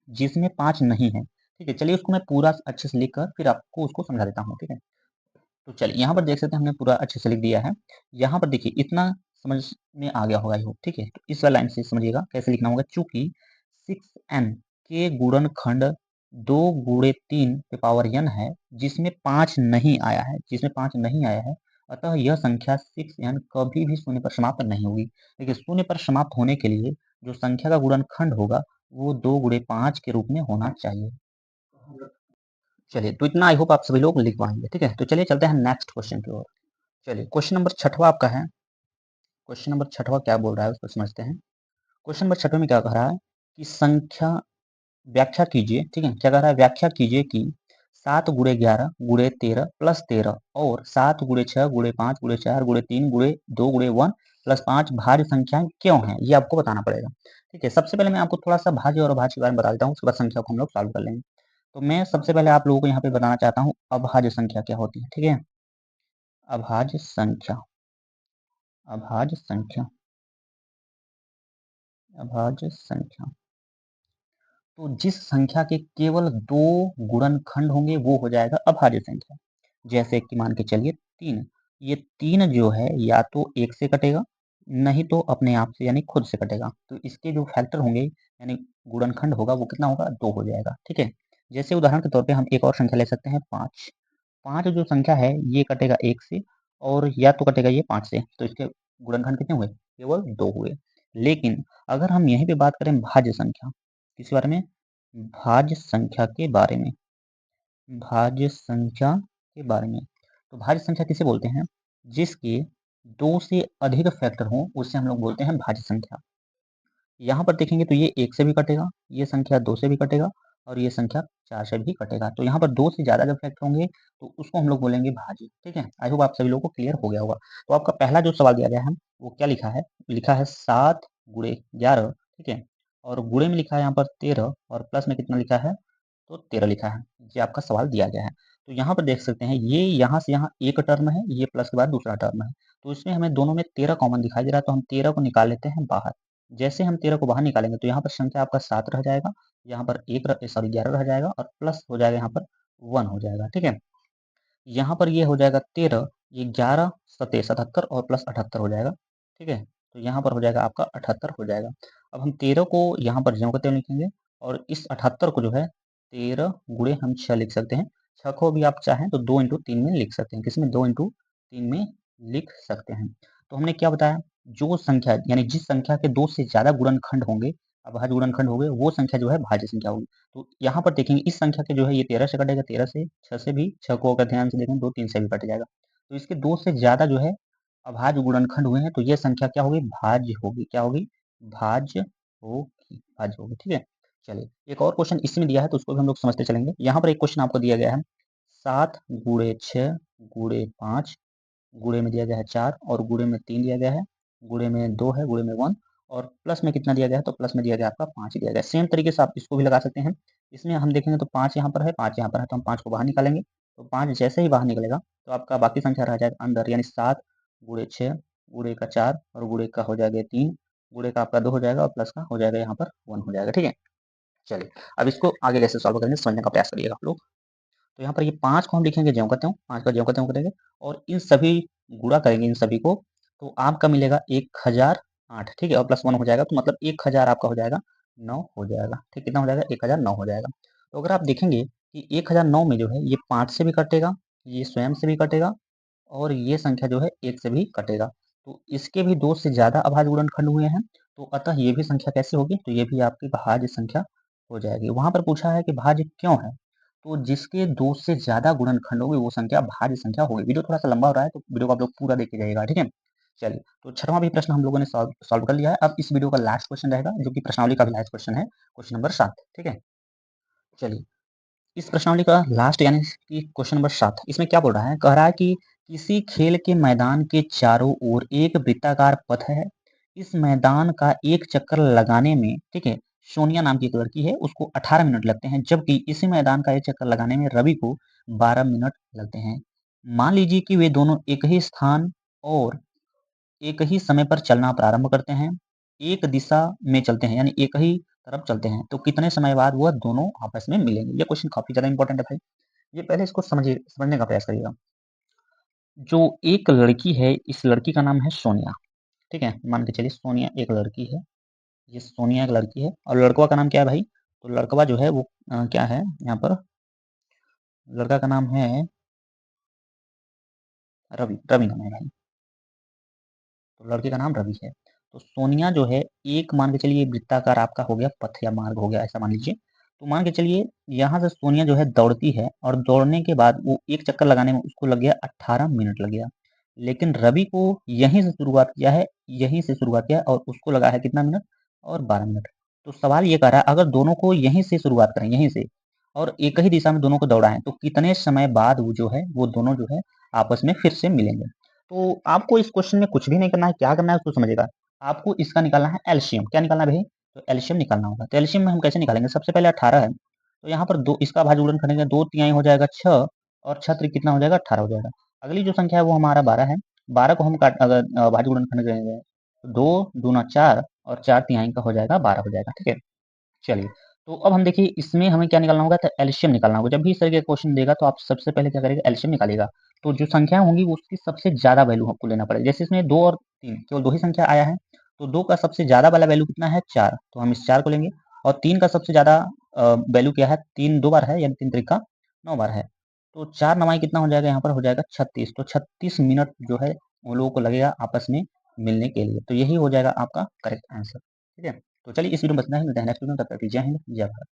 जिसमें 5 नहीं है, ठीक है। चलिए उसको मैं पूरा अच्छे से लिख कर फिर आपको उसको समझा देता हूँ, ठीक है। तो चलिए यहाँ पर देख सकते हैं हमने पूरा अच्छे से लिख दिया है। यहाँ पर देखिए इतना समझ में आ गया होगा आई होप, ठीक है। तो इस वाला लाइन से समझिएगा कैसे लिखना होगा। चूंकि 6n के गुणनखंड 2 गुणे 3 पे पावर n है जिसमें 5 नहीं आया है, अतः यह संख्या 6n कभी भी शून्य पर समाप्त नहीं होगी। देखिए शून्य पर समाप्त होने के लिए जो संख्या का गुणनखंड होगा वो 2 गुणे 5 के रूप में होना चाहिए। चलिए तो इतना आई होप आप सभी लोग लिख पाएंगे, ठीक है। तो चलिए चलते हैं नेक्स्ट क्वेश्चन की ओर। चलिए क्वेश्चन नंबर 6वां आपका है। क्वेश्चन नंबर 6वां क्या बोल रहा है उसको समझते हैं। क्वेश्चन नंबर 6वें में क्या कह रहा है कि संख्या व्याख्या कीजिए, ठीक है। क्या कह रहा है, व्याख्या कीजिए कि 7 गुणे 11 गुणे 13 प्लस 13 और 7 गुणे 6 गुणे 5 गुणे 4 गुणे 3 गुणे 2 गुणे 1 प्लस 5 भाज्य संख्याएं क्यों हैं, ये आपको बताना पड़ेगा, ठीक है। सबसे पहले मैं आपको थोड़ा सा भाज्य और अभाज्य के बारे में बता देता हूँ, उसके बाद संख्या को हम लोग सॉल्व कर लेंगे। तो मैं सबसे पहले आप लोगों को यहाँ पे बताना चाहता हूँ अभाज्य संख्या क्या होती है, ठीक है। अभाज्य संख्या, अभाज्य संख्या, अभाज्य संख्या, तो जिस संख्या के केवल 2 गुणनखंड होंगे वो हो जाएगा अभाज्य संख्या। जैसे कि मान के चलिए 3, ये 3 जो है या तो 1 से कटेगा नहीं तो अपने आप से यानी खुद से कटेगा। तो इसके जो फैक्टर होंगे यानी गुणनखंड होगा वो कितना होगा, 2 हो जाएगा, ठीक है। जैसे उदाहरण के तौर पे हम एक और संख्या ले सकते हैं 5। 5 जो संख्या है ये कटेगा 1 से और या तो कटेगा ये 5 से, तो इसके गुणनखंड कितने हुए, केवल 2 हुए। लेकिन अगर हम यहीं पे बात करें भाज्य संख्या, किस बारे में, भाज्य संख्या के बारे में, भाज्य संख्या के बारे में, तो भाज्य संख्या किसे बोलते हैं, जिसके 2 से अधिक फैक्टर हों उसे हम लोग बोलते हैं भाज्य संख्या। यहाँ पर देखेंगे तो ये 1 से भी कटेगा, ये संख्या 2 से भी कटेगा और ये संख्या 4 से भी कटेगा। तो यहाँ पर 2 से ज़्यादा जब फैक्टर होंगे तो उसको हम लोग बोलेंगे भाज्य, ठीक है। आई होप आप सभी लोगों को क्लियर हो गया होगा। तो आपका पहला जो सवाल दिया गया है वो क्या लिखा है 7 गुणे 11, ठीक है। और गुणे में लिखा है यहाँ पर 13 और प्लस में कितना लिखा है, तो 13 लिखा है। ये आपका सवाल दिया गया है। तो यहाँ पर देख सकते हैं ये यहाँ से यहाँ एक टर्म है, ये प्लस के बाद दूसरा टर्म है। तो इसमें हमें दोनों में 13 कॉमन दिखाई दे रहा है, तो हम 13 को निकाल लेते हैं बाहर। जैसे हम 13 को बाहर निकालेंगे तो यहाँ पर संख्या आपका 7 रह जाएगा, यहाँ पर 11 रह जाएगा और प्लस हो जाएगा यहाँ पर 1 हो जाएगा, ठीक है। यहाँ पर ये हो जाएगा 13, ये 11 सते 77 और प्लस 78 हो जाएगा, ठीक है। तो यहाँ पर हो जाएगा आपका 78 हो जाएगा। अब हम 13 को यहाँ पर ज्यों का त्यों लिखेंगे और इस 78 को जो है 13 गुणे हम 6 लिख सकते हैं। 6 को भी आप चाहें तो 2 इंटू 3 में लिख सकते हैं। किसमें? 2 इंटू 3 में लिख सकते हैं। तो हमने क्या बताया, जो संख्या यानी जिस संख्या के 2 से ज़्यादा गुणनखंड होंगे, अभाज्य गुणनखंड होंगे, वो संख्या जो है भाज्य संख्या होगी। तो यहाँ पर देखेंगे इस संख्या के जो है ये 13 से कटेगा, 13 से, 6 से भी, 6 को अगर ध्यान से देखें 2, 3 से भी कट जाएगा। तो इसके 2 से ज़्यादा जो है अभाज्य गुणनखंड हुए हैं, तो ये संख्या क्या होगी? भाज्य होगी। क्या होगी? भाज्य होगी, भाज्य होगी, ठीक है? चलिए, एक और क्वेश्चन इसमें दिया है तो उसको भी हम लोग समझते चलेंगे। यहाँ पर एक क्वेश्चन आपको दिया गया है, 7 गुणे 6 गुणे 5 गुणे में दिया गया है 4 और गुणे में 3 दिया गया है, गुणे में 2 है, गुणे में 1 और प्लस में कितना दिया गया है? तो प्लस में दिया गया आपका 5 दिया गया है। सेम तरीके से आप इसको भी लगा सकते हैं। इसमें हम देखेंगे तो 5 यहाँ पर है, 5 यहाँ पर है, तो हम 5 को बाहर निकालेंगे। तो 5 जैसे ही बाहर निकलेगा तो आपका बाकी संख्या रह जाएगा अंदर, यानी 7 गुणे 6 गुणे का 4 और गुणे का हो जाएगा 3, गुणे का आपका 2 हो जाएगा और प्लस का हो जाएगा यहाँ पर 1 हो जाएगा, ठीक है? चलिए, अब इसको आगे कैसे सॉल्व करेंगे समझने का प्रयास करिएगा आप लोग। तो यहाँ पर ये 5 को हम लिखेंगे ज्यों का त्यों, 5 का ज्यों का त्यों करेंगे और इन सभी गुणा करेंगे इन सभी को, तो आपका मिलेगा 1008, ठीक है? और प्लस 1 हो जाएगा तो मतलब 1000 आपका हो जाएगा 9 हो जाएगा, ठीक? कितना हो जाएगा? 1009 हो जाएगा। तो अगर आप देखेंगे कि 1009 में जो है ये 5 से भी कटेगा, ये स्वयं से भी कटेगा और ये संख्या जो है 1 से भी कटेगा। तो इसके भी 2 से ज़्यादा अभाज्य गुणनखंड हुए हैं, तो अतः ये भी संख्या कैसी होगी? तो ये भी आपकी भाज्य संख्या हो जाएगी। वहाँ पर पूछा है कि भाज्य क्यों है? तो जिसके 2 से ज़्यादा गुणनखंड होंगे वो संख्या भाज्य संख्या होगी। वीडियो थोड़ा-सा लंबा हो रहा है तो वीडियो को आप लोग पूरा देख के जाइएगा, ठीक है? चलिए, तो 6वां भी प्रश्न हम लोगों ने सॉल्व सॉल्व कर लिया है। अब इस वीडियो का लास्ट क्वेश्चन रहेगा जो कि प्रश्नावली का भी लास्ट क्वेश्चन है, क्वेश्चन नंबर 7, ठीक है? चलिए, इस प्रश्नावली का लास्ट यानी कि क्वेश्चन नंबर 7 इसमें क्या बोल रहा है? कह रहा है कि किसी खेल के मैदान के चारों ओर एक वृत्ताकार पथ है। इस मैदान का एक चक्कर लगाने में, ठीक है, सोनिया नाम की एक लड़की है, उसको 18 मिनट लगते हैं, जबकि इसी मैदान का एक चक्कर लगाने में रवि को 12 मिनट लगते हैं। मान लीजिए कि वे दोनों एक ही स्थान और एक ही समय पर चलना प्रारंभ करते हैं, एक दिशा में चलते हैं, यानी एक ही तरफ चलते हैं, तो कितने समय बाद वह दोनों आपस में मिलेंगे? ये क्वेश्चन काफ़ी ज़्यादा इंपॉर्टेंट है भाई। ये पहले इसको समझने का प्रयास करिएगा। जो एक लड़की है, इस लड़की का नाम है सोनिया, ठीक है? मान के चलिए सोनिया एक लड़की है, ये सोनिया एक लड़की है और लड़कवा का नाम क्या है भाई? तो लड़कवा जो है वो क्या है यहाँ पर? लड़का का नाम है रवि, रवि नाम है भाई। तो लड़के का नाम रवि है। तो सोनिया जो है एक मान के चलिए वृत्ताकार आपका हो गया पथ या मार्ग हो गया ऐसा मान लीजिए। तो मान के चलिए यहाँ से सोनिया जो है दौड़ती है और दौड़ने के बाद वो एक चक्कर लगाने में उसको लग गया 18 मिनट लग गया। लेकिन रवि को यहीं से शुरुआत किया है, यहीं से शुरुआत किया और उसको लगा है कितना मिनट? और 12 मिनट। तो सवाल ये कह रहा है अगर दोनों को यहीं से शुरुआत करें, यहीं से और एक ही दिशा में दोनों को दौड़ाएँ तो कितने समय बाद वो जो है वो दोनों जो है आपस में फिर से मिलेंगे? तो आपको इस क्वेश्चन में कुछ भी नहीं करना है, क्या करना है उसको समझिएगा। आपको इसका निकालना है एलसीएम, क्या निकालना है भई? तो एलसीएम निकालना होगा। तो एलसीएम में हम कैसे निकालेंगे? सबसे पहले 18 है, तो यहाँ पर 2 इसका भाज्य गुणन करेंगे 2 तिहाई हो जाएगा 6 और 6 त्रिक कितना हो जाएगा? 18 हो जाएगा। अगली जो संख्या है वो हमारा 12 है, 12 को हम अगर भाज्य गुणनखंड करेंगे तो 2 दूना 4 और 4 तिहाई का हो जाएगा 12 हो जाएगा, ठीक है? चलिए, तो अब हम देखिए इसमें हमें क्या निकालना होगा? तो एलसीएम निकालना होगा। जब भी इस तरह का क्वेश्चन देगा तो आप सबसे पहले क्या करेंगे? एलसीएम निकालिएगा। तो जो संख्या होंगी वो उसकी सबसे ज़्यादा वैल्यू आपको लेना पड़ेगा। जैसे इसमें 2 और 3 केवल 2 ही संख्या आया है, तो 2 का सबसे ज़्यादा वाला वैल्यू कितना है? 4, तो हम इस 4 को लेंगे और 3 का सबसे ज़्यादा वैल्यू क्या है? 3 2 बार है यानी 3 त्रिक का 9 बार है। तो 4 9 कितना हो जाएगा? यहाँ पर हो जाएगा 36, तो 36 मिनट जो है उन लोगों को लगेगा आपस में मिलने के लिए। तो यही हो जाएगा आपका करेक्ट आंसर, ठीक है? तो चलिए इस वीडियो में इतना ही, मिलते हैं नेक्स्ट वीडियो में, तब तक के लिए जय हिंद, जय भारत।